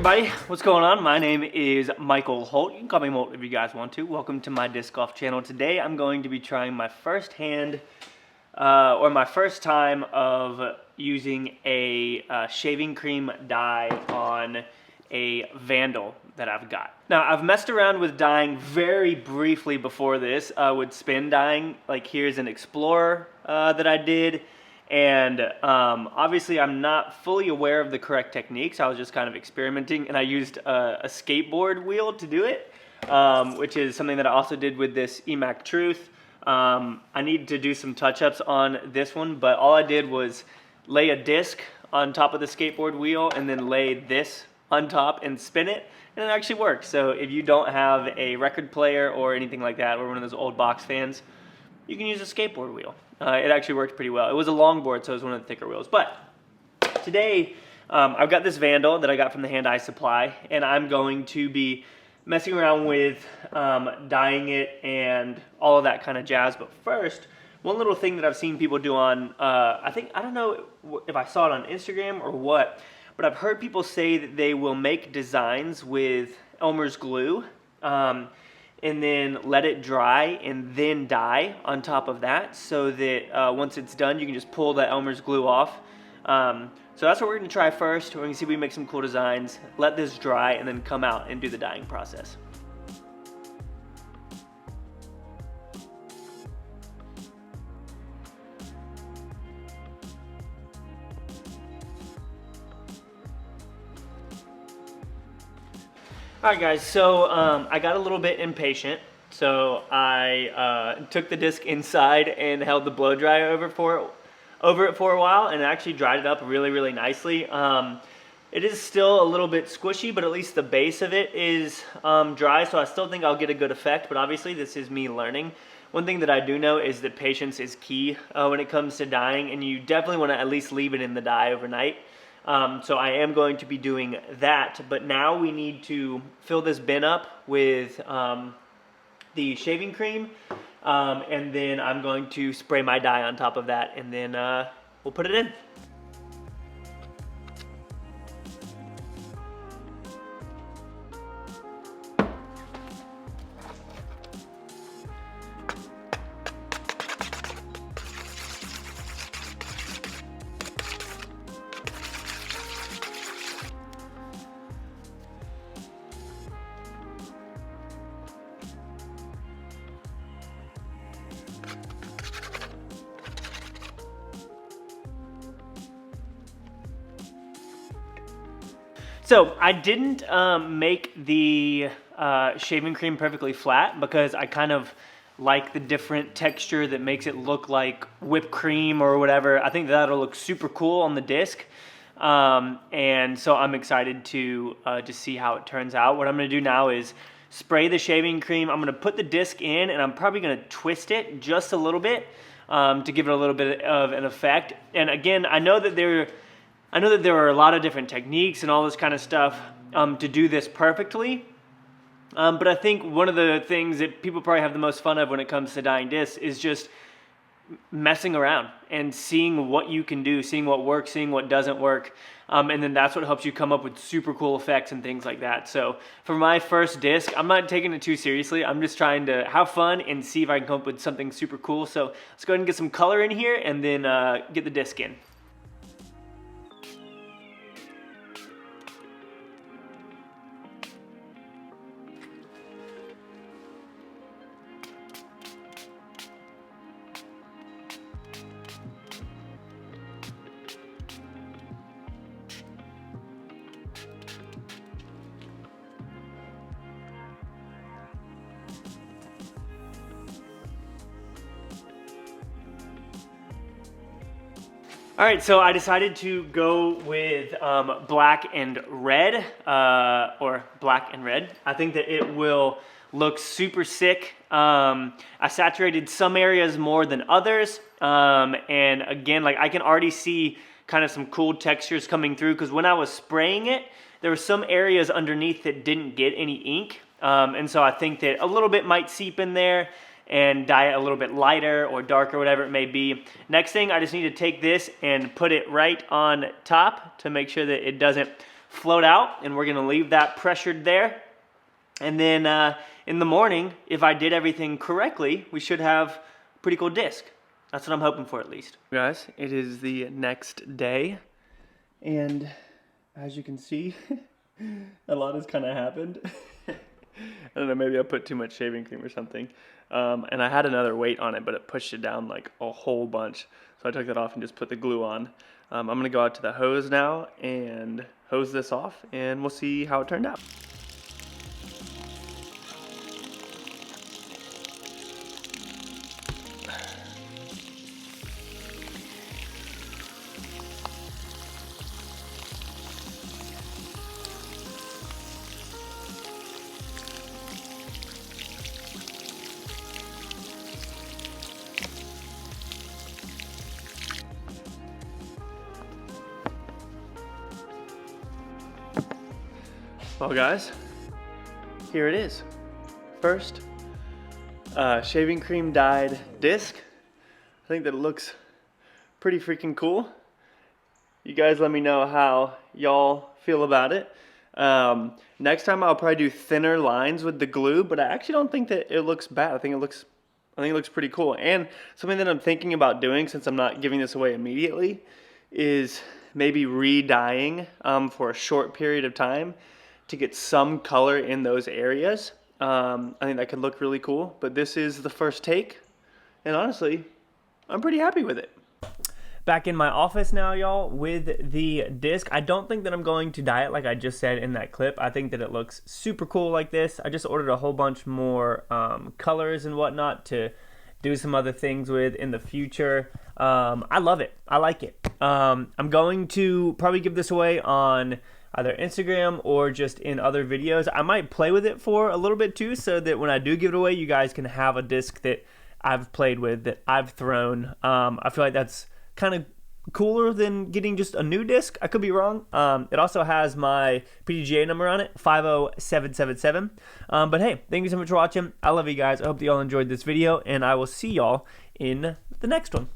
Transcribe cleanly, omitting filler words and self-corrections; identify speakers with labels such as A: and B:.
A: everybody, what's going on? My name is Michael Holt. You can call me Molt if you guys want to. Welcome to my disc golf channel. Today I'm going to be trying my first hand, or my first time of using a shaving cream dye on a Vandal that I've got. Now I've messed around with dyeing very briefly before this with spin dyeing. Like here's an Explorer that I did. And obviously I'm not fully aware of the correct techniques. I was just kind of experimenting, and I used a skateboard wheel to do it, which is something that I also did with this EMAC Truth. I need to do some touch-ups on this one, but all I did was lay a disc on top of the skateboard wheel and then lay this on top and spin it, and it actually works. So if you don't have a record player or anything like that, or one of those old box fans, you can use a skateboard wheel. It actually worked pretty well. It was a long board, so it was one of the thicker wheels. But today, I've got this Vandal that I got from the Hand Eye Supply, and I'm going to be messing around with dyeing it and all of that kind of jazz. But first, one little thing that I've seen people do on, I don't know if I saw it on Instagram or what, but I've heard people say that they will make designs with Elmer's glue, and then let it dry and then dye on top of that, so that once it's done you can just pull the Elmer's glue off. So that's what we're going to try first. We're going to see if we make some cool designs, let this dry, and then come out and do the dyeing process. Alright guys, so I got a little bit impatient, so I took the disc inside and held the blow dryer over it for a while, and it actually dried it up really nicely. It is still a little bit squishy, but at least the base of it is dry, so I still think I'll get a good effect, but obviously this is me learning. One thing that I do know is that patience is key when it comes to dyeing, and you definitely want to at least leave it in the dye overnight. So I am going to be doing that, but now we need to fill this bin up with the shaving cream, and then I'm going to spray my dye on top of that, and then we'll put it in. So I didn't make the shaving cream perfectly flat because I kind of like the different texture that makes it look like whipped cream or whatever. I think that'll look super cool on the disc. And so I'm excited to just see how it turns out. What I'm going to do now is spray the shaving cream. I'm going to put the disc in, and I'm probably going to twist it just a little bit to give it a little bit of an effect. And again, I know that there are a lot of different techniques and all this kind of stuff to do this perfectly. But I think one of the things that people probably have the most fun of when it comes to dyeing discs is just messing around and seeing what you can do, seeing what works, seeing what doesn't work. And then that's what helps you come up with super cool effects and things like that. So for my first disc, I'm not taking it too seriously. I'm just trying to have fun and see if I can come up with something super cool. So let's go ahead and get some color in here and then get the disc in. All right, so I decided to go with black and red, or black and red. I think that it will look super sick. I saturated some areas more than others, and again, like I can already see kind of some cool textures coming through, because when I was spraying it, there were some areas underneath that didn't get any ink, and so I think that a little bit might seep in there and dye it a little bit lighter or darker, whatever it may be. Next thing, I just need to take this and put it right on top to make sure that it doesn't float out, and we're gonna leave that pressured there. And then in the morning, if I did everything correctly, we should have a pretty cool disc. That's what I'm hoping for, at least. Guys, it is the next day, and as you can see, a lot has kind of happened. I don't know, maybe I put too much shaving cream or something. And I had another weight on it, but it pushed it down like a whole bunch. So I took that off and just put the glue on. I'm gonna go out to the hose now and hose this off, and we'll see how it turned out. Well guys, here it is. First, shaving cream dyed disc. I think that it looks pretty freaking cool. You guys let me know how y'all feel about it. Next time I'll probably do thinner lines with the glue, but I actually don't think that it looks bad. I think it looks pretty cool. And something that I'm thinking about doing, since I'm not giving this away immediately, is maybe re-dyeing for a short period of time to get some color in those areas. I think that could look really cool, but this is the first take, and honestly, I'm pretty happy with it. Back in my office now, y'all, with the disc. I don't think that I'm going to dye it like I just said in that clip. I think that it looks super cool like this. I just ordered a whole bunch more colors and whatnot to do some other things with in the future. I love it. I like it. I'm going to probably give this away on either Instagram or just in other videos. I might play with it for a little bit too, so that when I do give it away, you guys can have a disc that I've played with, that I've thrown. I feel like that's kind of cooler than getting just a new disc. I could be wrong. It also has my PDGA number on it, 50777. But hey, thank you so much for watching. I love you guys. I hope that y'all enjoyed this video, and I will see y'all in the next one.